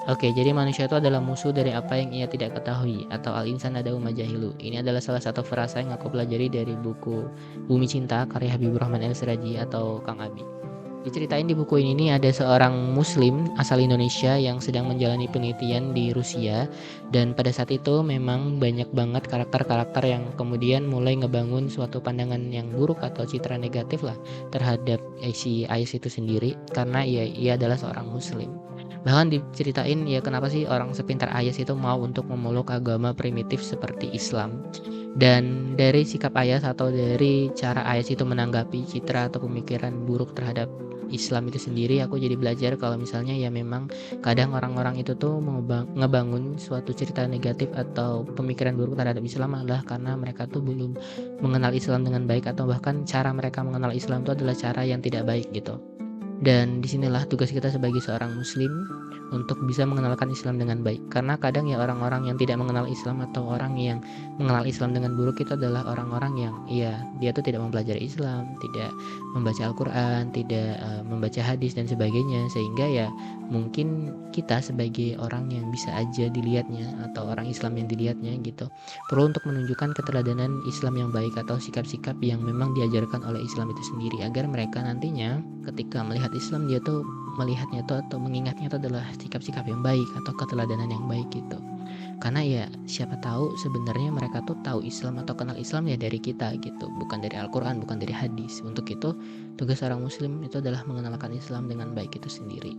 Oke, jadi manusia itu adalah musuh dari apa yang ia tidak ketahui atau al-insan adaa'u ma jahilu. Ini adalah salah satu frasa yang aku pelajari dari buku Bumi Cinta karya Habibur Rahman El-Siraji atau Kang Abi. Diceritain di buku ini nih ada seorang muslim asal Indonesia yang sedang menjalani penelitian di Rusia, dan pada saat itu memang banyak banget karakter-karakter yang kemudian mulai ngebangun suatu pandangan yang buruk atau citra negatif lah terhadap si Ais itu sendiri karena ia adalah seorang muslim. Bahkan diceritain ya kenapa sih orang sepintar Ayas itu mau untuk memeluk agama primitif seperti Islam. Dan dari sikap Ayas atau dari cara Ayas itu menanggapi citra atau pemikiran buruk terhadap Islam itu sendiri, aku jadi belajar kalau misalnya ya memang kadang orang-orang itu tuh ngebangun suatu cerita negatif atau pemikiran buruk terhadap Islam adalah karena mereka tuh belum mengenal Islam dengan baik, atau bahkan cara mereka mengenal Islam itu adalah cara yang tidak baik gitu. Dan disinilah tugas kita sebagai seorang muslim untuk bisa mengenalkan Islam dengan baik. Karena kadang ya orang-orang yang tidak mengenal Islam atau orang yang mengenal Islam dengan buruk itu adalah orang-orang yang ya dia tuh tidak mempelajari Islam, tidak membaca Al-Qur'an, tidak membaca hadis dan sebagainya, sehingga ya mungkin kita sebagai orang yang bisa aja dilihatnya atau orang Islam yang dilihatnya gitu, perlu untuk menunjukkan keteladanan Islam yang baik atau sikap-sikap yang memang diajarkan oleh Islam itu sendiri, agar mereka nantinya ketika melihat Islam dia tuh melihatnya tuh atau mengingatnya itu adalah sikap-sikap yang baik atau keteladanan yang baik gitu. Karena ya siapa tahu sebenarnya mereka tuh tahu Islam atau kenal Islam ya dari kita gitu, bukan dari Al-Qur'an, bukan dari hadis. Untuk itu tugas seorang muslim itu adalah mengenalkan Islam dengan baik itu sendiri.